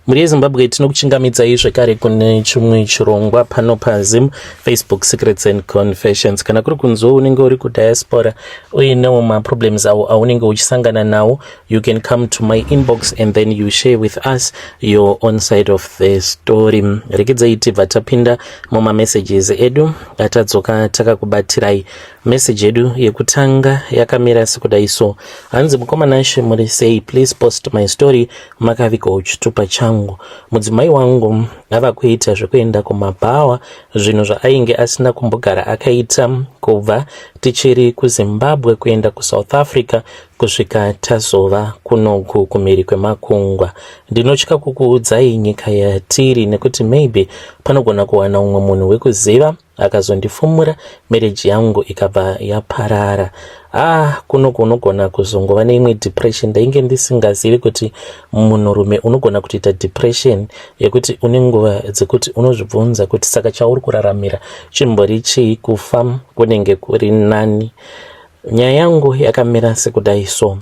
muri Zimbabwe tinokuchingamidzai zvekare kune chimwe chirongwa pano paZim Facebook Secrets and Confessions. Kana kuri kunzo unenge uri kudiaspora uinewo maproblems aunenge uchisangana nawo, you can come to my inbox and then you share with us your own side of the story. Rekedzai tibva tapinda muma messages edu atadzoka takakubatirai. Message edu yekutanga yakamira sekudai so: hanzi mukomana muri sei, please post my story makavika uchitupa changu. Mudzimai wangu ava kuita zvekuenda kumabhawa, zvinhu zvaainge asina kumbogara akaita kubva tichiri kuZimbabwe kuenda kuSouth Africa kusvika tazova kunoku kumhiri kwemakungwa. Ndinotya kukuudzai nyika yatiri nekuti maybe panogona kuwana umwe munhu wekuziva akazondifumura marriage yangu ikabva yaparara. Kunoku unogona kuzongova neimwe depression. Ndainge ndisingazivi kuti munhurume unogona kuita depression yekuti une nguva dzekuti unozvibvunza kuti saka chauri kuraramira chimbori chii, kufa kunenge kuri nani. Nyaya yangu yakamira sekudai so: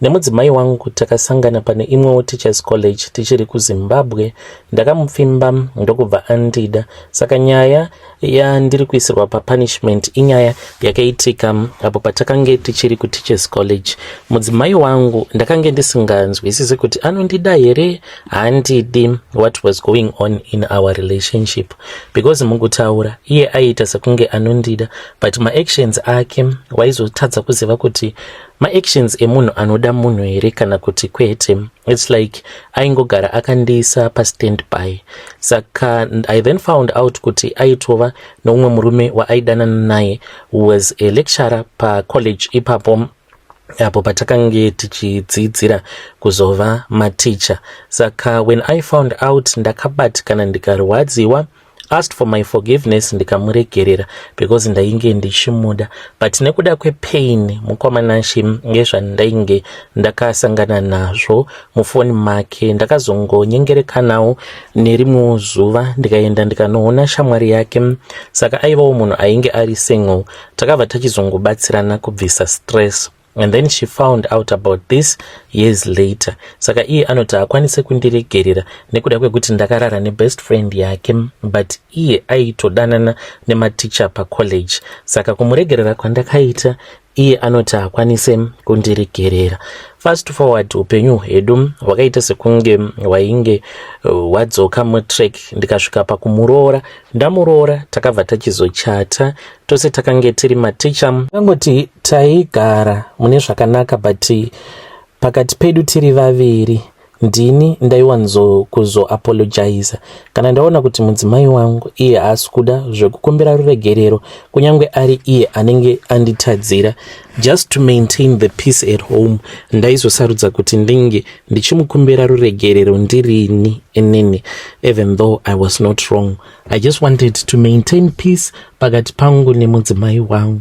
nemudzimai wangu takasangana pane imwewo teachers college tichiri kuZimbabwe. Ndakamupfimba ndokubva andida, saka nyaya yandiri kuisirwa papunishment inyaya yakaitika apo patakange tichiri kuteachers college. Mudzimai wangu ndakange ndisinganzwisisi kuti anondida here handidi, what was going on in our relationship, because mukutaura iye aita sekunge anondida but maactions ake waizotadza kuziva kuti maactions emunhu anoda munhu here kana kuti kwete. It's like aingogara akandisa pastandby. Saka I then found out kuti aitova noumwe murume waaidana naye who was a lecturer pacollege ipapo apo patakange tichidzidzira kuzova maticha. Saka when I found out ndakabatikana ndikarwadziwa, asked for my forgiveness, ndikamuregerera because ndainge ndichimuda, but nekuda kwepain mukomanashi ngezvandainge ndakasangana nazvo mufoni make, ndakazongonyengerekanawo nerimwe zuva ndikaenda ndikanoona shamwari yake. Saka aivawo munhu ainge ari single, takabva tachizongobatsirana kubvisa stress. And then she found out about this years later. Saka iye anoti akwanise kundiregerera nekuda kwekuti ndakarara nebest friend yake, but iye aitodanana nematicha pacollege. Saka kumuregerera kwandakaita iye anoti akwanise kundiregerera. Fast forward, upenyu hwedu hwakaita sekunge wainge wadzoka mutrack. Ndikasvika pakumuroora, ndamuroora, takabva tachizochata. Tose takange tiri maticha, angoti taigara mune zvakanaka, but pakati pedu tiri vaviri ndini ndaiwanzo apologize kana ndaona kuti mudzimai wangu iye haasi kuda zvekukumbira ruregerero, kunyange ari iye anenge anditadzira. Just to maintain the peace at home, ndaizosarudza kuti ndinge ndichimukumbira ruregerero ndirini inini, even though I was not wrong. I just wanted to maintain peace pakati pangu nemudzimai wangu.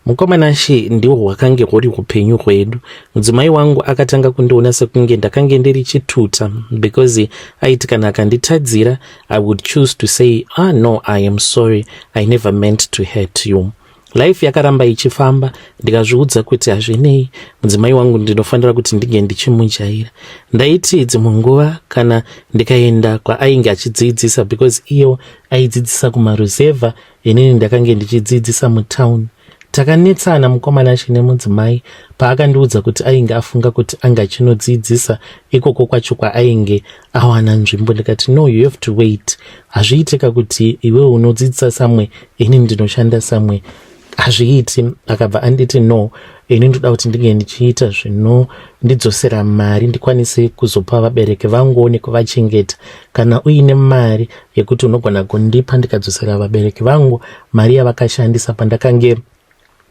Mukomanashi ndiwo hwakange huri upenyu hwedu. Mudzimai wangu akatanga kundiona sekunge ndakange ndiri chituta, because aiti kana akanditadzira I would choose to say, no, I am sorry, I never meant to hurt you. Life yakaramba ichifamba, ndikazviudza kuti hazvinei, mudzimai wangu ndinofanira kuti ndige ndichimujaira. Ndaiti dzimwe nguva kana ndikaenda kwaainge achidzidzisa, because iyo aidzidzisa kumaruzevha, inini ndakange ndichidzidzisa mutown. Takanetsana mukomanashi nemudzimai paakandiudza kuti ainge afunga kuti anga chinodzidzisa ikoko kwacho kwaainge awana nzvimbo. Ndikati no, you have to wait. Hazviitika kuti iwe unodzidzisa samwe ini ndinoshanda samwe, hazviiti. Akabva anditi no, ini ndoda kuti ndige ndichiita zvino ndidzosera mari ndikwanise kuzopa vabereki vangu nekuvachengeta. Kana uine mari yekuti unogona kundipa ndikadzosera vabereki vangu mari yavakashandisa pandakange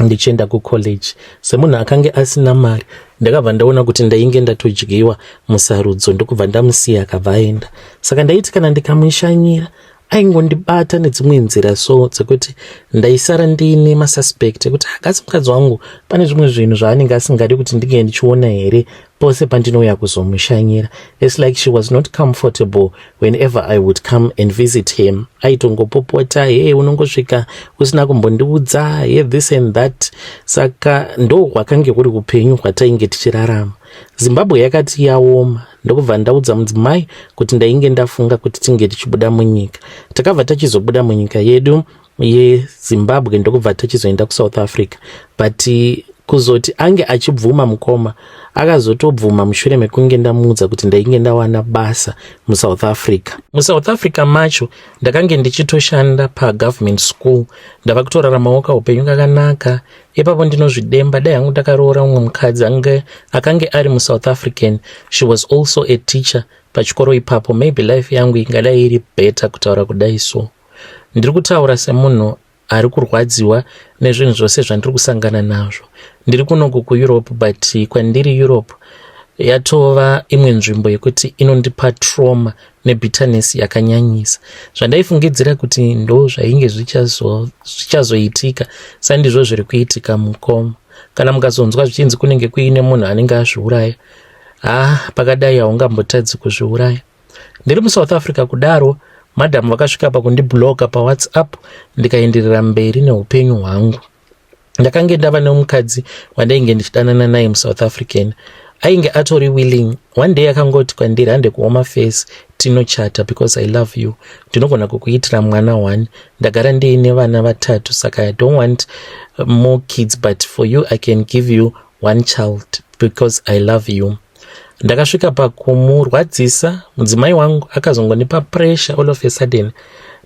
ndichienda kucollege. Semunhu akange asina mari, ndakabva ndaona kuti ndainge ndatojyiwa musarudzo, ndokubva ndamusiya akabva aenda. Saka ndaiti kana ndikamushanyira aingondibata nedzimwe nzira so dzekuti ndaisara ndiine masuspect ekuti akasi mukadzi wangu pane zvimwe zvinhu zvaanenge asingadi kuti ndige ndichiona here pose pandinouya kuzomushanyira. It's like she was not comfortable whenever I would come and visit him. Aitongopopota, hey, unongosvika usina kumbondiudza, hey, this and that. Saka ndo hwakange huri upenyu hwatainge tichirarama. Zimbabwe yakati yaoma, ndokubva ndaudza mudzimai kuti ndainge ndafunga kuti tinge tichibuda munyika. Takabva tachizobuda munyika yedu yeZimbabwe ndokubva tachizoenda kuSouth Africa, but kuzoti ange achibvuma mukoma akazotobvuma mushure mekunge ndamuudza kuti ndainge ndawana basa muSouth Africa. MuSouth Africa macho ndakange ndichitoshanda pagovernment school, ndava kutoraramawo kaupenyu kakanaka. Ipapo ndinozvidemba dai hangu ndakaroora umwe mukadzi akange ari muSouth African, she was also a teacher pachikoro ipapo, maybe life yangu ingadai iri better kutaura kudai. So ndiri kutaura semunhu ari kurwadziwa nezvinhu zvose zvandiri kusangana nazvo. Ndiri kunoku kuEurope, but kwandiri Europe yatova imwe nzvimbo yekuti inondipa trauma nebitterness yakanyanyisa. Zvandaifungidzira kuti ndo zvainge zvichazoitika sandizvo zviri kuitika mukoma. Kana mukazonzwa zvichinzi kunenge kuine munhu anenge azviuraya, pakadai haungambotadzi kuzviuraya. Ndiri muSouth Africa kudaro, madam vakasvika pakundibloka paWhatsApp, ndikaenderera mberi neupenyu hwangu. Ndakange ndava nemukadzi wandainge ndichidanana naye muSouth African, ainge atori willing. One day akangoti kwandiri, hande kuoma face, tinochata because I love you, ndinogona kukuitira mwana 1, ndagara ndiine vana 3, saka I don't want more kids, but for you I can give you 1 child because I love you. Ndakasvika pakumurwadzisa, mudzimai wangu akazongonipa pressure all of a sudden,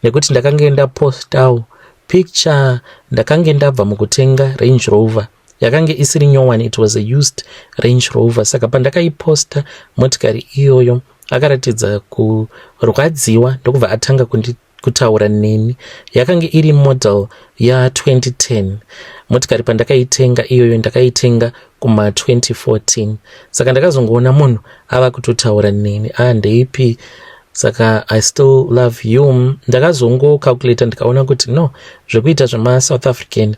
nekuti ndakange ndapostawo picture ndakange ndabva mukutenga Range Rover. Yakange isiri nyowani, it was a used Range Rover. Saka pandakaiposta motikari iyoyo akaratidza kurwadziwa, ndokubva atanga kutaura neni. Yakange iri model ya 2010. Motikari pandakaitenga iyoyo ndakaitenga kuma 2014. Saka ndakazongoona munhu ava kutotaura neni, ndeipi, saka I still love you. Ndakazongo calculate ndikaona kuti no, zvekuita zvema South African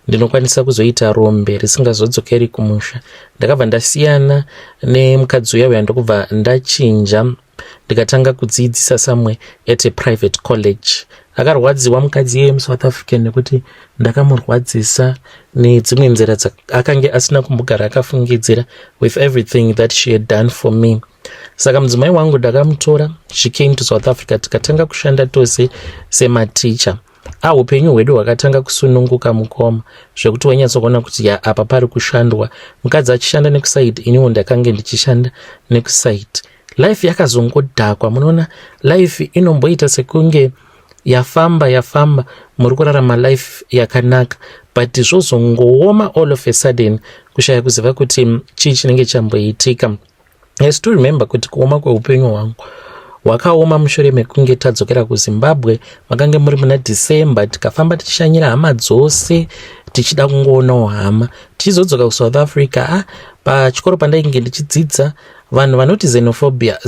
ndinokwanisa kuzoita rombe risingazodzokeri kumusha. Ndakabva ndasiyana nemukadzi uya ndokubva ndachinja ndikatanga kudzidzisa samwe at a private college. Akarwadziwa mukadzi yeye muSouth African nekuti ndakamurwadzisa nedzimwe nzira akange asina kumbogara akafungidzira with everything that she had done for me. Saka mudzimai wangu ndakamutora, she came to South Africa, tikatanga kushanda tose sematicha. Upenyu hwedu hwakatanga kusununguka mukoma, zvekuti wanyatsokuona kuti apa pari kushandwa. Mukadzi achishanda nekuside, iniwo ndakange ndichishanda nekuside. Life yakazongodhakwa. Munoona life inomboita sekunge yafamba muri kurarama life yakanaka, but zvozongooma all of a sudden, kushaya kuziva kuti chii chinenge chamboitika. I still remember kuti kuoma kweupenyu hwangu hwakaoma mushure mekunge tadzokera kuZimbabwe. Makange muri muna December, tikafamba tichishanyira hama dzose tichida kungoonawo hama. Tichizodzoka kuSouth Africa, pachikoro pandainge ndichidzidza, vanhu vanoti xenophobia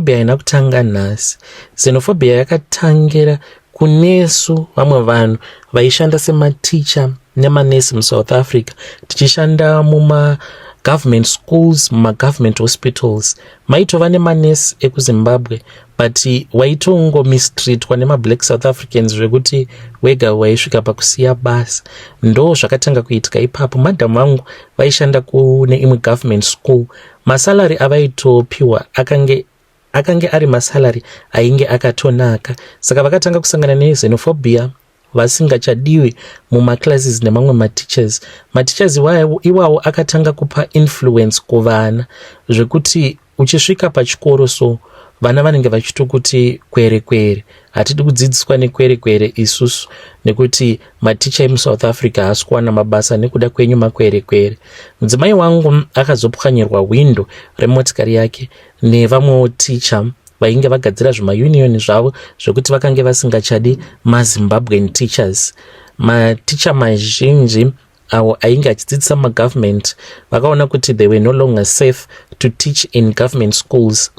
haina kutanga nhasi. Xenophobia yakatangira kunesu vamwe vanhu vaishanda sematicha nemanesi muSouth Africa, tichishanda muma government schools, government hospitals. Maitova nemanesi ekuZimbabwe, but waitongomistreatwa nemablack South Africans zvekuti wega waisvika pakusiya basa. Ndo zvakatanga kuitika ipapo. Madam vangu vaishanda kune imwe government school. Masalari avaitopiwa akange ari masalari ainge akatonaka. Saka vakatanga kusangana nexenophobia, vasingachadiwi mumaclasses nemamwe mateachers. Mateachers iwawo akatanga kupa influence kuvana, zvekuti uchisvika pachikoro so vana vanenge vachitokuti kwere, hatidi kudzidziswa nekwere isusu, nekuti maticha emuSouth Africa haasi kuwana mabasa nekuda kwenyu makwere. Mudzimai wangu akazopwanyirwa window remotikari yake nevamwewo ticha vainge vagadzira zvimaunion zvavo zvekuti vakange vasingachadi maZimbabwean teachers. Maticha mazhinji avo ainge achidzidzisa magovernment vakaona kuti they were no longer safe to teach in government schools,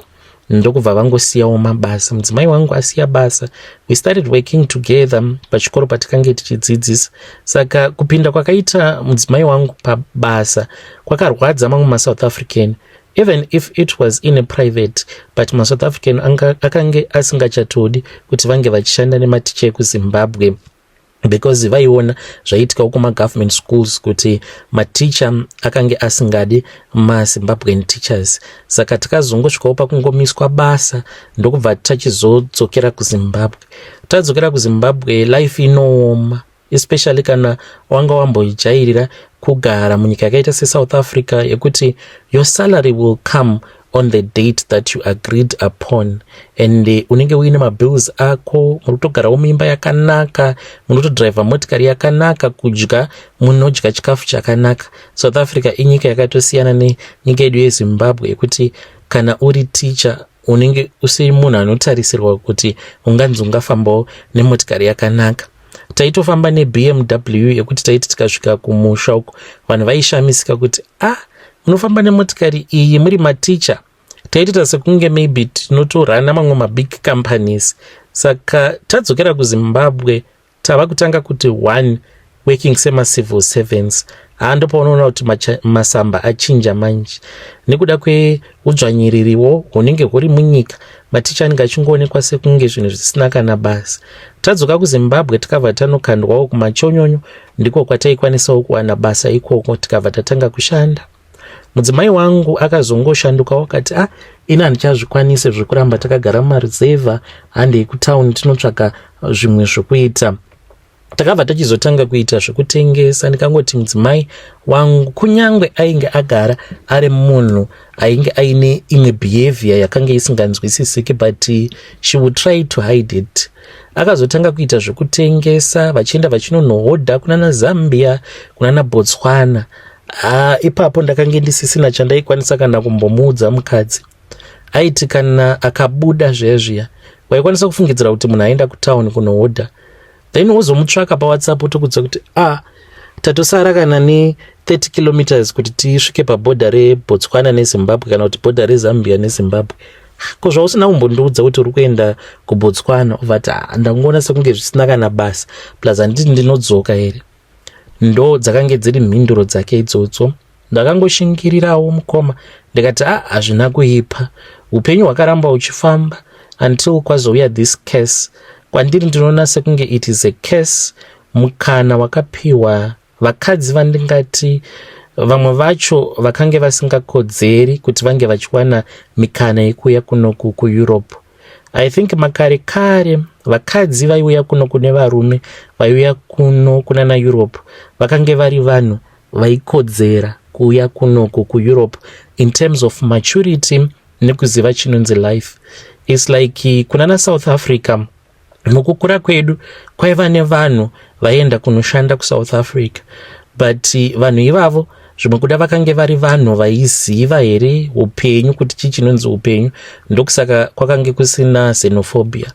ndokubva vangosiyawo mabasa. Mudzimai wangu asiya basa, we started working together pachikoro patikange tichidzidzisa. Saka kupinda kwakaita mudzimai wangu pabasa kwakarwadza mamwe maSouth African, even if it was in a private, but maSouth African akange asingachatodi kuti vange vachishanda nematicha ekuZimbabwe. because vaiona zvaitika kuma government schools kuti maticha akange asingadi maZimbabwean teachers, saka tikazongosvikawo pakungomiswa basa ndokubva tachizodzokera kuZimbabwe. Tadzokera kuZimbabwe life inooma, especially kana wanga wambojairira kugara munyika yakaita seSouth Africa yekuti your salary will come on the date that you agreed upon, and unenge uine mabills ako, munotogarawo muimba yakanaka, munotodriva motikari yakanaka, kudya munodya chikafu chakanaka. South Africa inyika yakatosiyana nenyika yedu yeZimbabwe yekuti kana uri teacher unenge usiri munhu anotarisirwa kuti unganzi ungafambawo nemotikari yakanaka. Taitofamba neBMW yekuti taiti tikasvika kumusha uko vanhu vaishamisika kuti munofamba nemotikari iyi muri maticha. Taitita sekunge maybe tinotorana mamwe mabig companies. Saka tadzokera kuZimbabwe tava kutanga kuti 1 working sema-civil servants. Ndipo unoona kuti masamba achinja manje nekuda kweudzvanyiririwo hunenge huri munyika, maticha anenge achingoonekwa sekunge zvinhu zvisina kana basa. Tadzoka kuZimbabwe tikabva tanokandwawo kumachonyonyo, ndiko kwataikwanisawo kuwana basa ikoko, tikabva tatanga kushanda. Mudzimai wangu akazongoshandukawo akati ina handichazvikwanise zvekuramba takagara mumaruzevha, handei kutauni tinotsvaka zvimwe zvokuita. Takabva tachizotanga kuita zvekutengesa. Ndikangoti mudzimai wangu kunyangwe ainge agara ari munhu ainge aine imwe behavior yakanga isinganzwisisiki, but she would try to hide it. Akazotanga kuita zvekutengesa, vachienda vachinonohodha kunana Zambia, kunana Botswana. Ipapo ndakange ndisisina chandaikwanisa kana kumbomuudza mukadzi. Aiti kana akabuda zvezviya waikwanisa kufungidzira kuti munhu aenda kutauni kunohodha, then wozomutsvaka paWhatsApp utokudza kuti tatosara kana ne30 kilometers kuti tisvike pabhodha reBotswana neZimbabwe kana kuti bhodha reZambia neZimbabwe. Ko zvausina kumbondiudza kuti uri kuenda kuBotswana, uvati ndangoona sekunge zvisina kana basa, plus handiti ndinodzoka here. Ndo dzakange dziri mhinduro dzake idzodzo. Ndakangoshingirirawo mukoma ndikati hazvina kuipa, upenyu hwakaramba uchifamba until kwazouya this case. Kwandiri ndinoona sekunge it is a case, mukana wakapiwa vakadzi vandingati vamwe vacho vakange vasingakodzeri kuti vange vachiwana mikana yekuuya kunoku kuEurope. I think makare kare vakadzi vaiuya kuno kune varume vaiuya kuno kunana Europe vakange vari vanhu vaikodzera kuuya kunoku kuEurope in terms of maturity nekuziva chinonzi life. It's like kunana South Africa mukukura kwedu kwaiva nevanhu vaienda kunoshanda kuSouth Africa, but vanhu ivavo zvimwe kuda vakange vari vanhu vaiziva here upenyu kuti chichinonzi upenyu, ndokusaka kwakange kusina xenophobia.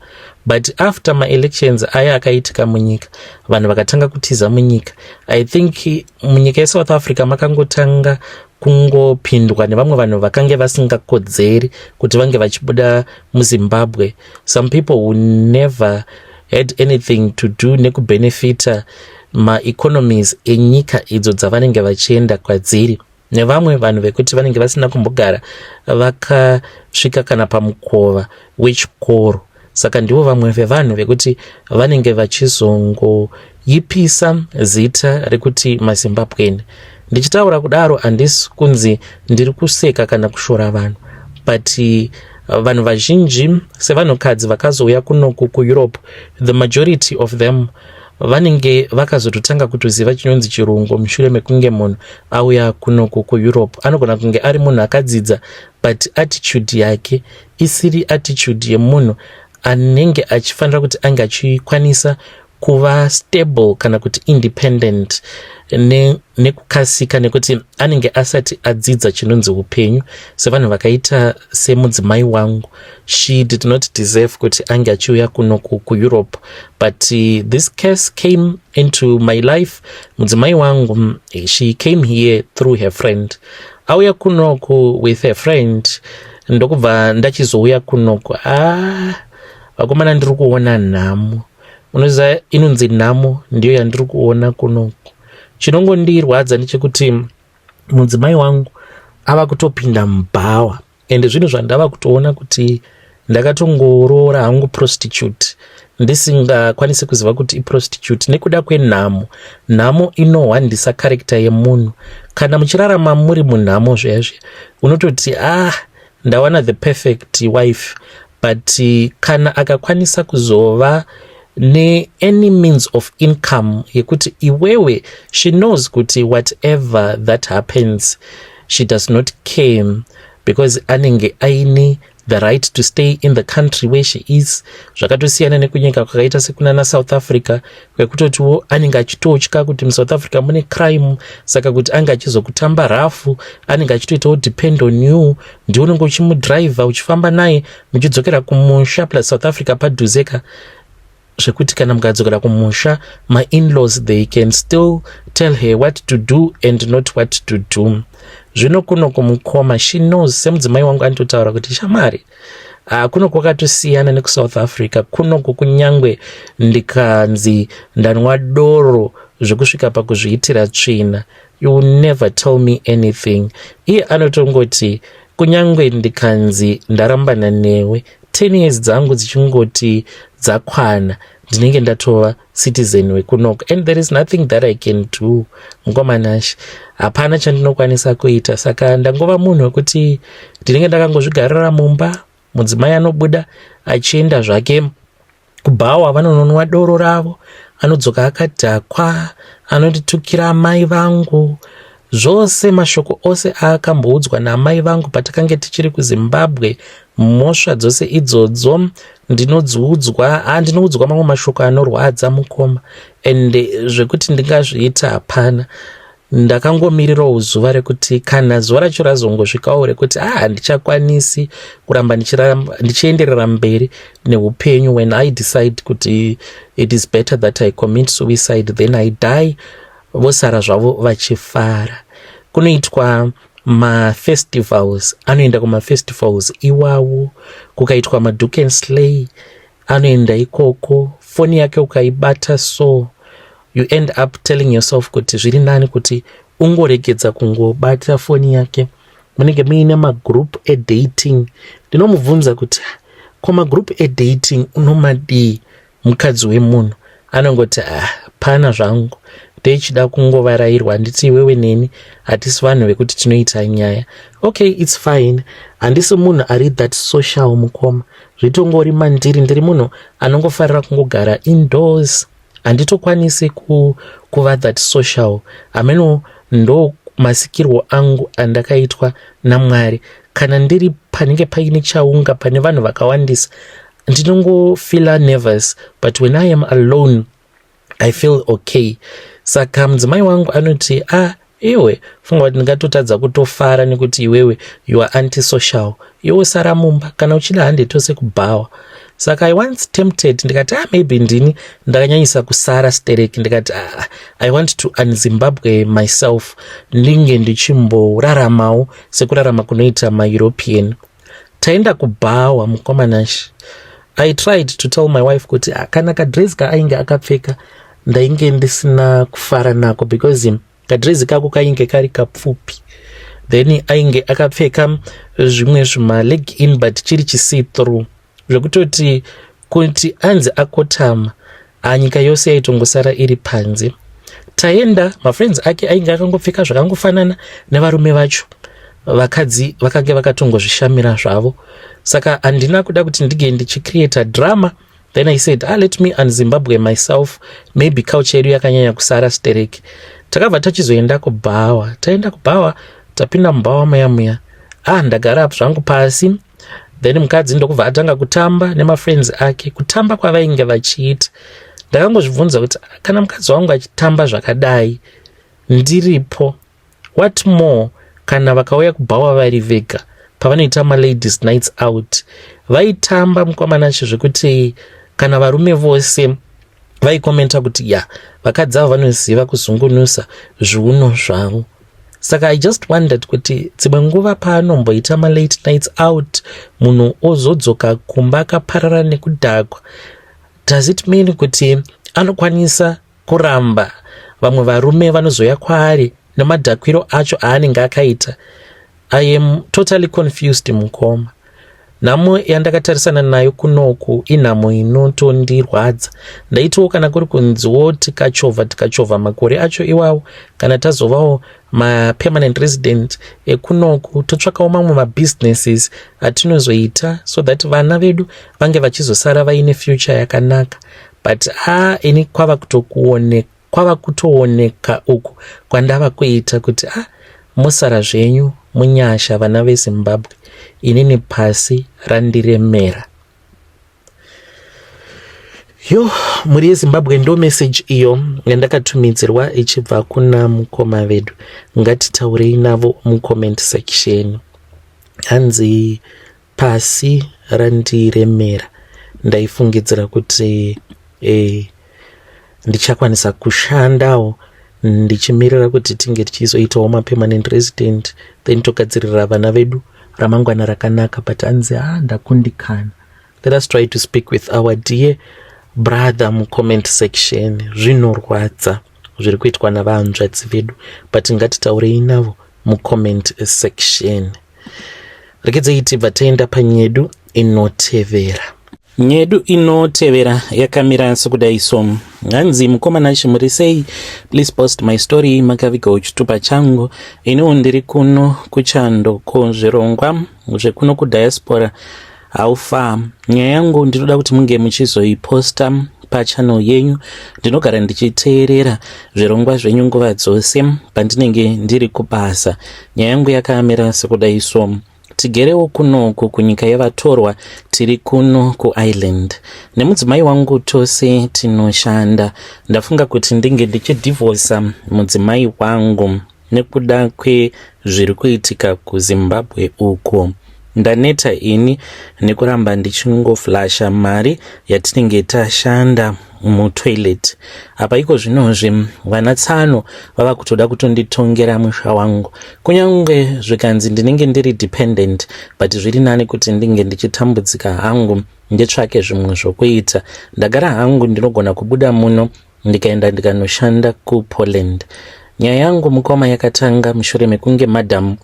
But after elections aya akaitika munyika, vanhu vakatanga kutiza munyika. I think munyika yeSouth Africa makangotanga kungopindwa nevamwe vanhu vakange vasingakodzeri kuti vange vachibuda muZimbabwe. Some people who never had anything to do nekubenefita ma-economies enyika idzo dzavanenge vachienda kwadziri, nevamwe vanhu vekuti vanenge vasina kumbogara vakasvika kana pamukova wechikoro. Saka ndivo vamwe vevanhu vekuti vanenge vachizongoyipisa zita rekuti maZimbabwean. Ndichitaura kudaro handisi kunzi ndiri kuseka kana kushora vanhu, but vanhu vazhinji sevanhukadzi vakazouya kunoku kuEurope, the majority of them vanenge vakazototanga kutoziva chinonzi chirungu mushure mekunge munhu auya kunoku kuEurope. Anogona kunge ari munhu akadzidza, but attitude yake isiri attitude yemunhu anenge achifanira kuti ange achikwanisa kuva stable kana kuti independent nekukasika, nekuti anenge asati adzidza chinonzi upenyu. Sevanhu vakaita semudzimai wangu, she did not deserve kuti ange achiuya kunoku kuEurope, but this case came into my life. Mudzimai wangu, she came here through her friend. Auya kunoku with her friend, ndokubva ndachizouya kunoku. Vakomana ndiri kuona nhamo, unoziva inonzi nhamo ndiyo yandiri kuona kunoku. Chinongondirwadza ndechekuti mudzimai wangu ava kutopinda mubhawa, ende zvinhu zvandava kutoona kuti ndakatongoroora hangu prostitute ndisingakwanisi kuziva kuti iprostitute nekuda kwenhamo inohwandisa character yemunhu. Kana muchirarama muri munhamo zvezve unototi ndawana the perfect wife, but kana akakwanisa kuzova any means of income yekuti iwewe, she knows kuti whatever that happens she does not care because anenge aine the right to stay in the country where she is. Zvakatosiyana nekunyika kwakaita sekunana South Africa kwekutotiwo anenge achitotya kuti muSouth Africa mune crime, saka kuti anga achizokutamba rafu anenge achitoitawo depend on you, ndiwe unenge uchimudriver uchifamba naye muchidzokera kumusha plus South Africa padhuzeka, zvekuti kana mukadzokera kumusha my-in-laws they can still tell her what to do and not what to do. Zvino kuno kumukoma she knows, semudzimai wangu anototaura kuti shamari kuno kwakatosiyana nekuSouth Africa. Kuno kunyangwe ndikanzi ndanwa doro zvekusvika pakuzviitira tsvina, you will never tell me anything. Iye anotongoti kunyangwe ndikanzi ndarambana newe 10 years dzangu dzichingoti dzakwana ndinenge ndatova citizen wekunoko, and there is nothing that I can do. Ngomanashi hapana chandinokwanisa kuita, saka ndangova munhu wekuti ndinenge ndakangozvigarira mumba, mudzimai anobuda achienda zvake kubhawa, vanononwa doro ravo, anodzoka akadhakwa, anonditukira amai vangu, zvose mashoko ose aakamboudzwa naamai vangu patakange tichiri kuZimbabwe. Mhosva dzose idzodzo ndinoudzwa mamwe mashoko anorwadza mukoma, and zvekuti ndingazviita hapana. Ndakangomirirawo zuva rekuti kana zuva racho razongosvikawo rekuti handichakwanisi kuramba ndichienderera mberi neupenyu, when I decide kuti it is better that I commit suicide then I die, vosara zvavo vachifara. Kunoitwa mafestivals, anoenda kumafestivals iwawo, kukaitwa maDuke and Slay anoenda ikoko, foni yake ukaibata so you end up telling yourself kuti zviri nani kuti ungoregedza kungobata foni yake. Munenge muine magroup edating. Ndinomubvunza kuti ko magroup edating unomadii mukadzi wemunhu? Anongoti pana zvangu ndechida kungovarairwa, handiti iwewe neni hatisi vanhu vekuti tinoita nyaya. Okay, it's fine. Handisi munhu ari that social mukoma, zvitongori mandiri, ndiri munhu anongofarira kungogara indoors, handitokwanisi kuva that social. Ameno ndo masikirwo angu andakaitwa naMwari. Kana ndiri panenge paine chaunga pane vanhu vakawandisa ndinongofeel nervous, but when I am alone I feel okay. Saka mudzimai wangu anoti iwe funga kuti ndingatotadza kutofara nekuti iwewe you are antisocial, iwe sara mumba kana uchida hande tose kubhawa. Saka I once tempted, ndikati maybe ndini ndakanyanyisa kusara stereki, ndikati I want to un-Zimbabwe myself, ndinge ndichimboraramawo sekurarama kunoita ma-European. Taenda kubhawa mukomanashi. I tried to tell my wife kuti kana kadresi kaainge akapfeka ndainge ndisina kufara nako, because kadresi kako kainge kari kapfupi, then ainge akapfeka zvimwe zvima leg in but chiri chisi through, zvekutoti kuti anzi akotama nyika yose yaitongosara iri panze. Taenda mafriends ake ainge akangopfeka zvakangofanana nevarume vacho, vakadzi vakange vakatongozvishamira zvavo. Saka handina kuda kuti ndige ndichicreate drama. Then I said let me un-Zimbabwe myself, maybe culture yedu yakanyanya kusara stereki. Takabva tachizoenda kubhawa. Taenda kubhawa, tapinda mubhawa muya ndagara zvangu pasi, then mukadzi ndokubva atanga kutamba nemafriends ake. Kutamba kwavainge vachiita ndakangozvibvunza kuti kana mukadzi wangu achitamba zvakadai ndiripo, what more kana vakauya kubhawa vari vega pavanoita ma-ladies nights out, vaitamba mukomanacho zvekuti kana varume vose vaikomenta kuti vakadzi avo vanoziva kuzungunusa zviuno zvavo. Saka I just wondered kuti dzimwe nguva paanomboita ma-late nights out munhu ozodzoka kumba akaparara nekudhakwa, does it mean kuti anokwanisa kuramba vamwe varume vanozoya kwaari nemadhakwiro acho aanenge akaita? I am totally confused mukoma. nhamo yandakatarisana nayo kunoku inhamo inotondirwadza. Ndaitiwo kana kuri kunziwo tikachovha makore acho iwawo, kana tazovawo ma-permanent resident ekunoku, totsvakawo mamwe ma-businesses atinozoita so that vana vedu vange vachizosara vaine future yakanaka. But ini kwava kutooneka uku kwandava kuita kuti musara zvenyu munyasha vana veZimbabwe, inini pasi randiremera. Muri yeZimbabwe ndo message iyo yandakatumidzirwa ichibva kuna mukoma vedu. Ngatitaurei navo mucomment section. Hanzi pasi randiremera. Ndaifungidzira kuti ndichakwanisa kushandawo ndichimirira kuti tinge tichizoitawo ma-permanent resident, then togadzirira vana vedu ramangwana rakanaka. But hanzi ndakundikana. Let us try to speak with our dear brother mucomment section. Zvinorwadza zviri kuitwa navanzvadzi vedu, but ngatitaurei navo mucomment section. Rekedzei tibva taenda panyedu inotevera. Nyedu inotevera yakamira sekudai so. Hanzi mukomana chimuri sei, please post my story makavigawo chitupa changu. Iniwo ndiri kuno kuchando zvirongwa zvekuno kudiaspora haufa. Nyaya yangu ndinoda kuti munge muchizoiposta pachannel yenyu. Ndinogara ndichiteerera zvirongwa zvenyu nguva dzose pandinenge ndiri kubasa. Nyaya yangu yakamira sekudai so. Tigerewo kunoku kunyika yavatorwa, tiri kuno kuisland. Nemudzimai wangu tose tinoshanda. Ndafunga kuti ndinge ndichidivorsa mudzimai wangu nekuda kwezviri kuitika kuZimbabwe uko. Ndaneta ini nekuramba ndichingoflasha mari yatinenge tashanda mutoilet. Apa iko zvinozvi vana tsano vava kutoda kutonditongera musha wangu. Kunyange zvikanzi ndinenge ndiri dependent, but zviri nani kuti ndinge ndichitambudzika hangu nditsvake zvimwe zvokuita. Ndagara hangu ndinogona kubuda muno ndikaenda ndikanoshanda kuPoland. Nyaya yangu mukoma yakatanga mushure mekunge madam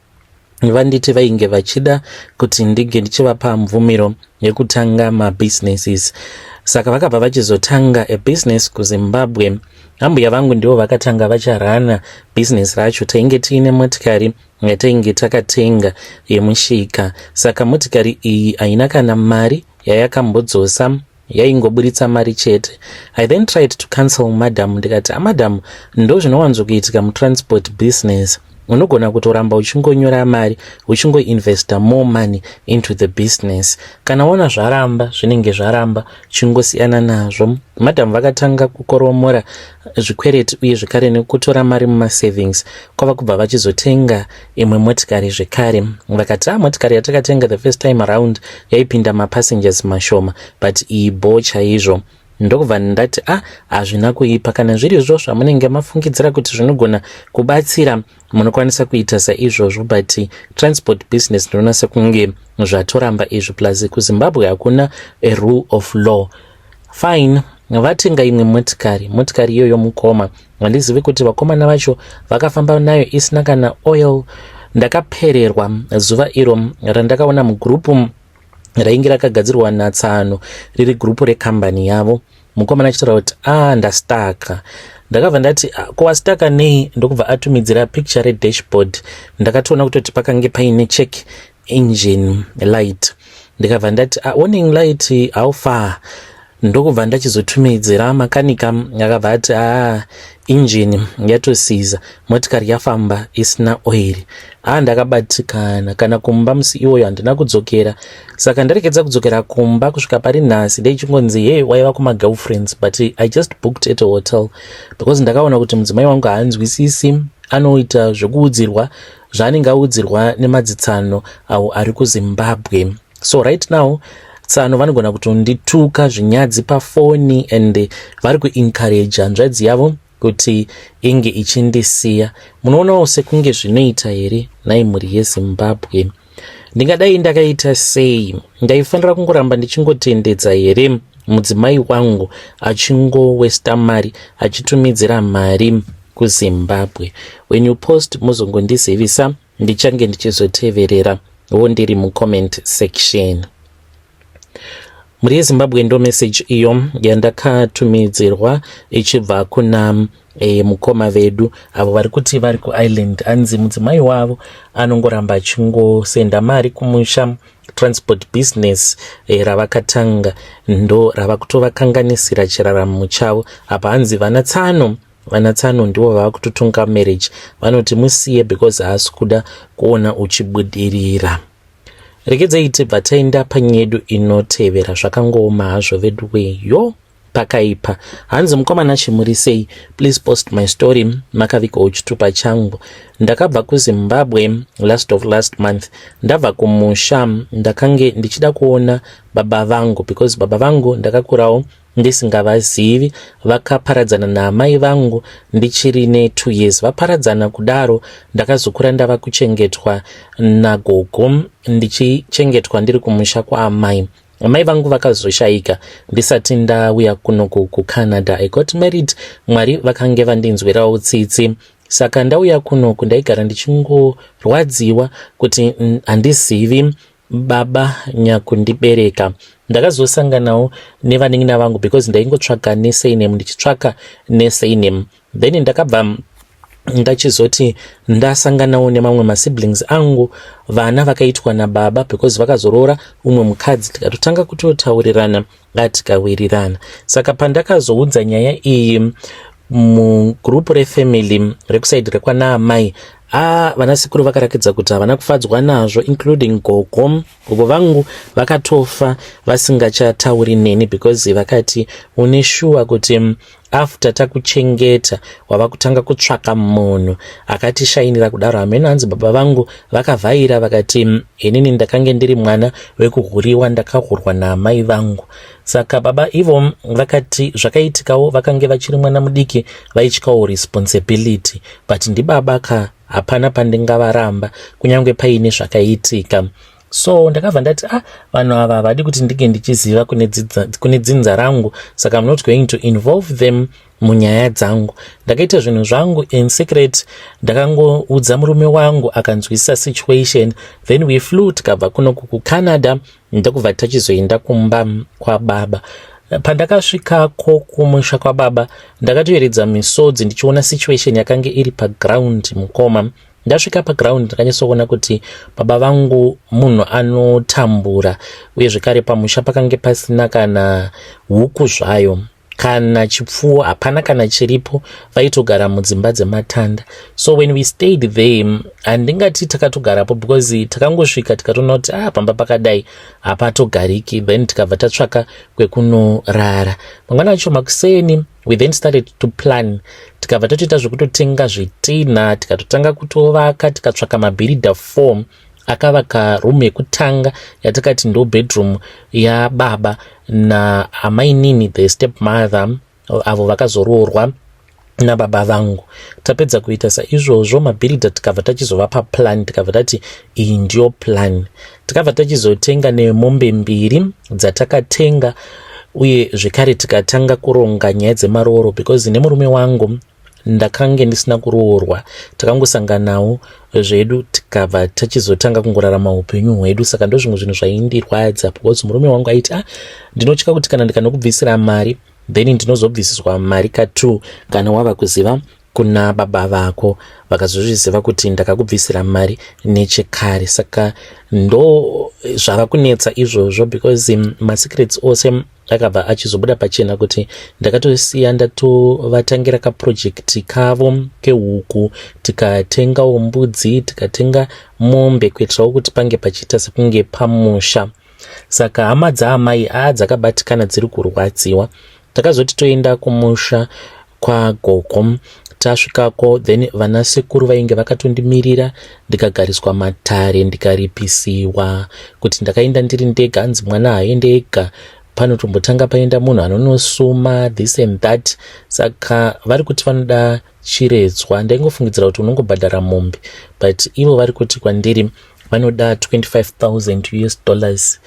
vanditi vainge vachida kuti ndige ndichivapa mvumiro yekutanga mabusinesses. Saka vakabva vachizotanga a business kuZimbabwe. Ambuya vangu ndivo vakatanga vacharana business racho. Tainge tiine motikari yatainge takatenga yemushika. Saka motikari iyi haina kana mari yayakambodzosa, yaingoburitsa mari chete. I then tried to cancel madam. Ndikati madam, ndo zvinowanzokuitika mutransport business. Unogona kutoramba uchingonyora mari, uchingoinvesta more money into the business. Kana ona zvaramba, zvinenge zvaramba, chingosiyana nazvo. Madam vakatanga kukoromora zvikwereti uye zvekare nekutora mari muma-savings. Kwava kubva vachizotenga imwe motikari zvekare. Vakati motikari yatakatenga the first time around yaipinda mapassengers mashoma, but iyi bore chaizvo. Ndokubva ndati hazvina kuipa. Kana zviri izvo zvamunenge mafungidzira kuti zvinogona kubatsira, munokwanisa kuita saizvozvo, but transport business ndinoona sekunge zvatoramba izvi. Plus kuZimbabwe hakuna a rule of law. Fine, vatenga imwe motikari iyoyo mukoma. Handizivi kuti vakomana vacho vakafamba nayo isina kana oil. Ndakapererwa zuva iro randakaona mugrupu rainge rakagadzirwa naTsano, riri grupu rekambani yavo. Mukomana achitaura kuti ndastaka. Ndakabva ndati kowastaka nei? Ndokubva atumidzira picture redashboard. Ndakatoona kutoti pakange paine check engine light. Ndikabva ndati warning light how far? Ndokubva ndachizotumidzira makanika. Akabva ati engine yatosiza, motikari yafamba isina oil. Ndakabatikana. Kana kumba musi iwoyo handina kudzokera. Saka ndarekedza kudzokera kumba kusvika pari nhasi ndichingonzi waiva kuma-girlfriends, but I just booked at a hotel because ndakaona kuti mudzimai wangu haanzwisisi. Anoita zvekuudzirwa zvaanenge audzirwa nemadzitsano avo ari kuZimbabwe. So right now Tsano vanogona kutondituka zvinyadzi pafoni and vari kuencourage hanzvadzi yavo kuti inge ichindisiya. Munoonawo sekunge zvinoita here nai mhuri yeZimbabwe. Ndingadai ndakaita sei? Ndaifanira kungoramba ndichingotendedza here mudzimai wangu achingowesta mari, achitumidzira mari kuZimbabwe? When you post muzongondizivisa, ndichange ndichizoteverera. Wo ndiri mucomment section. muri yeZimbabwe ndo message iyo yandakatumidzirwa ichibva kuna mukoma vedu avo vari kuti vari kuIreland. Anzi mudzimai wavo anongoramba achingosenda mari kumusha. Transport business ravakatanga ndo rava kutovakanganisira chiraramo chavo. Apa hanzi vana tsano ndivo vava kutotunga marriage. Vanoti musiye because haasi kuda kuona uchibudirira. Regedzai tibva taenda panyedu inotevera. Zvakangooma hazvo veduweyo pakaipa. Hanzi mukomana chimurisei, please post my story. Makavikawo chitupa changu. Ndakabva kuZimbabwe last month. Ndabva kumusha. Ndakange ndichida kuona baba vangu because baba vangu ndakakurawo ndisingavazivi. Vakaparadzana naamai vangu ndichiri ne2 years. Vaparadzana kudaro ndakazokura ndava kuchengetwa nagogo, ndichengetwa ndiri kumusha kwaamai. Amai vangu vakazoshaika ndisati ndauya kuno kuCanada. I got married. Mwari vakange vandinzwirawo tsitsi. Saka ndauya kuno kundaigara ndichingorwadziwa kuti handizivi baba nyakundibereka. Ndakazosanganawo nevanin'ina vangu because ndaingotsvaga nesurname ndichitsvaka nesurname. Then ndakabva ndachizoti ndasanganawo nemamwe masiblings angu vana vakaitwa nababa because vakazorora umwe mukadzi, tikatotanga kutotaurirana tikawirirana. Saka pandakazoudza nyaya iyi mugrupu refamily rekusaidi rekwanaamai, vanasikuru vakarakidza kuti havana kufadzwa nazvo, including gogo vangu vakatofa vasingachatauri neni because vakati une sure kuti after takuchengeta wava kutanga kutsvaka munhu akatishainira kudaro. Hamene hanzi baba vangu vakavhaira vakati inini ndakange ndiri mwana wekuhuriwa, ndakahurwa naamai vangu. Saka baba ivo vakati zvakaitikawo vakange vachiri mwana mudiki vaityawo responsibility, but ndibaba hapana pandingavaramba kunyange paine zvakaitika. So ndakabva ndati vanhu ava havadi kuti ndinge ndichiziva kune dzinza rangu, saka I'm not going to involve them munyaya dzangu. Ndakaita zvinhu zvangu in secret. Ndakangoudza murume wangu akanzwisisa situation. Then we flew tikabva kuno kuCanada ndakubva tachizoenda kumba kwababa. Pandakasvikako kumusha kwababa ndakatoeredza misodzi ndichiona situation yakange iri paground mukoma. Ndasvika paground ndakanyasoona kuti baba vangu munhu anotambura, uye zvekare pamusha pakange pasina kana huku zvayo kana chipfuwo, hapana kana chiripo. Vaitogara mudzimba dzematanda. So when we stayed there, handingati takatogarapo because takangosvika tikatoona kuti pamba pakadai hapatogariki. Then tikabva tatsvaka kwekunorara. Mangwana acho makuseni we then started to plan. Tikabva tatoita zvekutotenga zvitina, tikatotanga kutovaka, tikatsvaka mabuilder 4 akavaka room yekutanga yatakati ndo bedroom yababa naamai nini the stepmother avo vakazoroorwa nababa vangu. Tapedza kuita saizvozvo mabuilder tikabva tachizovapa plan, tikabva tati iyi ndiyo plan. Tikabva tachizotenga nemombe 2 dzatakatenga, uye zvekare tikatanga kuronga nyaya dzemarooro because nemurume wangu ndakange ndisina kuroorwa. Takangosanganawo zvedu tikabva tachizotanga kungorarama upenyu hwedu. Saka ndo zvimwe zvinhu zvaindirwadza because murume wangu aiti ndinotya kuti kana ndikanokubvisira mari then ndinozobvisiswa mari ka2 kana wava kuziva kuna baba vako vakazozviziva kuti ndakakubvisira mari nechekare. Saka ndo zvava kunetsa izvozvo because masecrets ose akabva achizobuda pachena kuti ndakatosiya ndatovatangira kaprojekti kavo kehuku, tikatengawo mbudzi, tikatenga mombe kuitirawo kuti pange pachiita sekunge pamusha. Saka hama dzaamai dzakabatikana dziri kurwadziwa. Takazoti toenda kumusha kwagogo. Tasvikako then vanasekuru vainge vakatondimirira, ndikagariswa matare, ndikaripisiwa kuti ndakaenda ndiri ndega. Hanzi mwana haaende ega, panotombotanga paenda munhu anonosuma this and that. Saka vari kuti vanoda chiredzwa. Ndaingofungidzira kuti unongobhadhara mombe, but ivo vari kuti kwandiri vanoda $25,000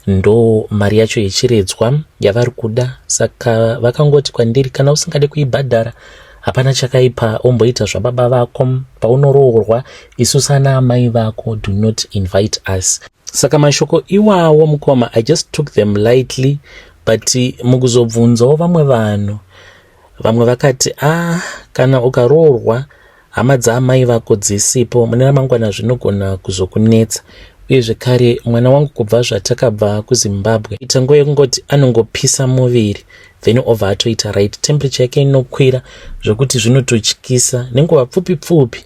ndo mari yacho yechiredzwa yavari kuda. Saka vakangoti kwandiri kana usingade kuibhadhara hapana chakaipa, omboita zvababa vako paunoroorwa. Isu sana amai vako do not invite us. Saka mashoko iwawo mukoma, I just took them lightly, but mukuzobvunzawo vamwe vanhu, vamwe vakati kana ukaroorwa hama dzaamai vako dzisipo mune ramangwana zvinogona kuzokunetsa. Uye zvekare mwana wangu kubva zvatakabva kuZimbabwe ita nguva yekungoti anongopisa muviri, then obva atoita right, temperature yake inokwira zvokuti zvinototyisa. Nenguva pfupi pfupi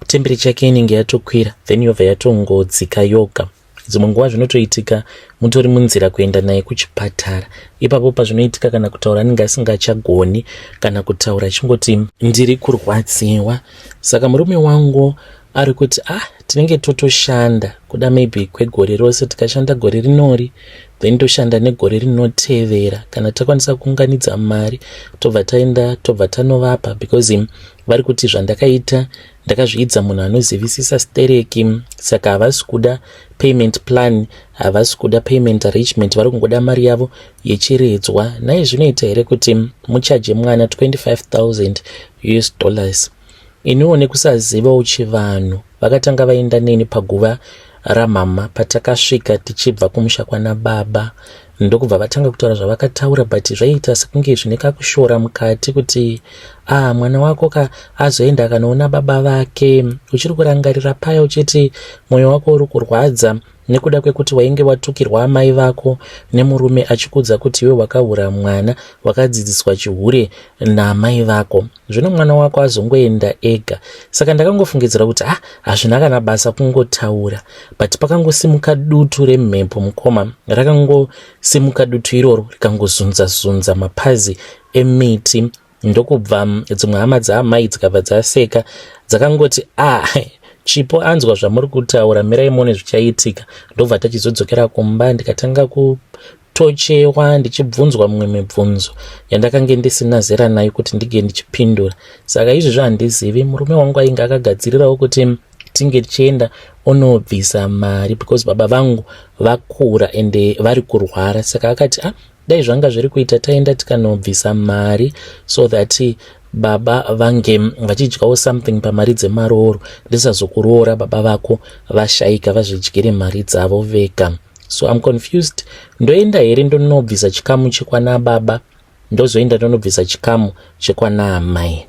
temperature yake inenge yatokwira, then yobva yatongodzika yoga. Dzimwe nguva zvinotoitika mutori munzira kuenda naye kuchipatara. Ipapo pazvinoitika kana kutaura anenge asingachagoni, kana kutaura chingoti ndiri kurwadziwa. Saka murume wangu ari kuti tinenge totoshanda kuda maybe kwegore rose, tikashanda gore rinori then toshanda negore rinotevera. Kana takwanisa kuunganidza mari tobva taenda tobva tanovapa, because vari kuti zvandakaita ndakazviidza munhu anozivisisa stereki. Saka havasi kuda payment plan, havasi kuda payment arrangement, vari kungoda mari yavo yechiredzwa. Naye zvinoita here kuti muchaje mwana $25,000. Iniwo nekusaziva uchivanhu vakatanga vaenda neni paguva ramama patakasvika tichibva kumusha kwana baba, ndokubva vatanga kutaura zvavakataura, but zvaiita sekunge zvine kakushora mukati kuti mwana wako azoenda akanoona baba vake. Uchiri kurangarira paya uchiti mwoyo wako uri kurwadza nekuda kwekuti wainge watukirwa amai vako nemurume achikudza kuti iwe wakahura mwana, wakadzidziswa chihure naamai vako. Zvino mwana wako azongoenda ega. Saka ndakangofungidzira kuti hazvina kana basa kungotaura, but pakangosimuka dutu remhepo mukoma, rakangosimuka dutu iroro rikangozunza mapazi emiti. Ndokubva dzimwe hama dzaamai dzikabva dzaseka, dzakangoti chipo anzwa zvamuri kutaura, mirai muone zvichaitika. Ndobva tachizodzokera kumba, ndikatanga kutochewa ndichibvunzwa mumwe mibvunzo yandakange ndisina zera nayo kuti ndige ndichipindura. Saka izvozvo handizivi. Murume wangu ainge akagadzirirawo kuti tinge tichienda onobvisa mari, because baba vangu vakura ende vari kurwara. Saka akati dai zvanga zviri kuita taenda tikanobvisa mari so that baba vange vachidyawo something pamari dzemaroro, ndisazokuroora baba vako vashaika vazvidyire mari dzavo vega. So I'm confused. Ndoenda here ndonobvisa chikamu chekwana baba, ndozoenda ndonobvisa chikamu chekwana amai.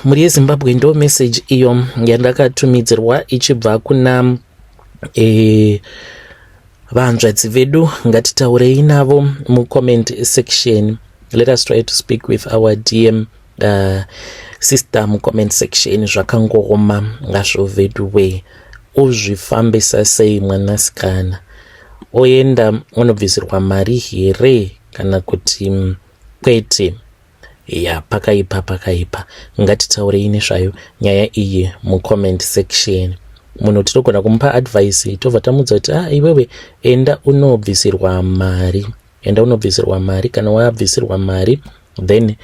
Muri yeZimbabwe ndo message iyo yandakatumidzirwa ichibva kuna vanzvadzi vedu. Ngatitaurei navo mucomment section. Let us try to speak with our DM sister mucomment section. Zvakangoroma ngazvo vedu we. Uzvifambisa sei mwanasikana? Oenda unobvisirwa mari here kana kuti kwete? Pakaipa. Ngatitaurei nezvayo nyaya iyi mucomment section. Munhu tinogona kumupa advice, tobva tamudza kuti iwewe enda unobvisirwa mari. Kana wabvisirwa mari then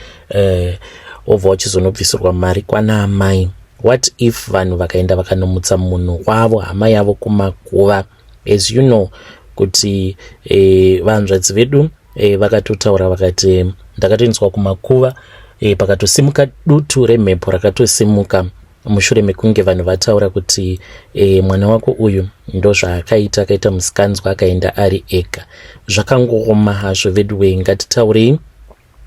obva uchizonobvisirwa mari kwana amai. What if vanhu vakaenda vakanomutsa munhu wavo, hama yavo kumakuva? As you know kuti vanzvadzi vedu vakatotaura vakati ndakatoinzwa kumakuva, pakatosimuka dutu remhepo rakatosimuka mushure mekunge vanhu vataura kuti mwana wako uyu ndo zvaakaita, akaita musikanzwa akaenda ari ega. Zvakangoroma hazvo vedu we. Ngatitaurei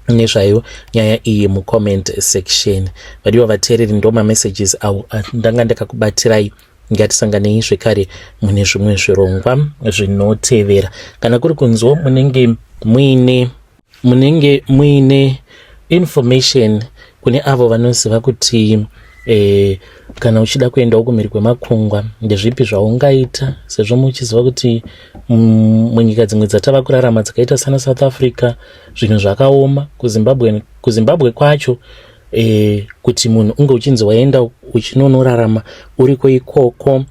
nezvayo nyaya iyi mucomment section. Vadiwa vateereri, ndo mamessages awo ndanga ndakakubatirai. Ngatisanganei zvekare mune zvimwe zvirongwa zvinotevera. Kana kuri kunzwa munenge muine information kune avo vanoziva kuti kana uchida kuendawo kumhiri kwemakungwa ndezvipi zvaungaita, sezvo muchiziva kuti munyika dzimwe dzatava kurarama dzakaita sana South Africa zvinhu zvakaoma. kuZimbabwe kwacho kuti munhu unge uchinzi waenda uchinonorarama uriko ikoko,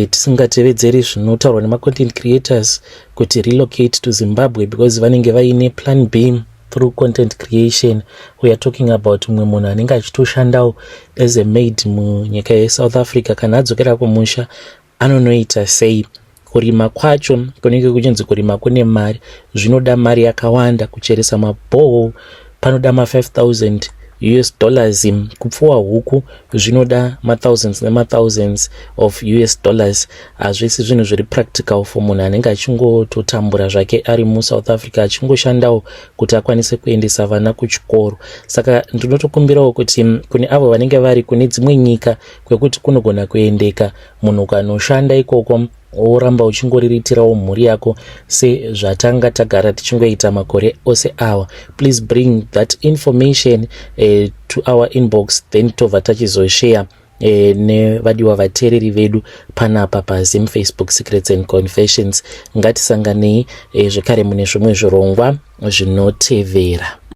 tisingatevedzeri zvinotaurwa nemacontent creators kuti relocate to Zimbabwe because vanenge vaine plan B through content creation. We are talking about mumwe munhu anenge achitoshandawo as a maid munyika yeSouth Africa. Kana adzokera kumusha anonoita sei? Kurima kwacho kunenge kuchinzi kurima kune mari, zvinoda mari yakawanda. Kucheresa mabhoho panoda $5,000 US dollars kupfuwa huku zvinoda thousands thousands of US dollars. Hazvisi zvinhu zviri practical for munhu anenge achingototambura zvake ari muSouth Africa achingoshandawo kuti akwanise kuendesa vana kuchikoro. Saka ndinotokumbirawo kuti kune avo vanenge vari kune dzimwe nyika kwekuti kunogona kuendeka munhu kanoshanda ikoko oramba uchingoriritirawo mhuri yako sezvatanga tagara tichingoita makore ose awa. Please bring that information to our inbox, then tobva tachizoshare nevadiwa vateereri vedu panapa paZim Facebook Secrets and Confessions. Ngatisanganei zvekare mune zvimwe zvirongwa zvinotevera.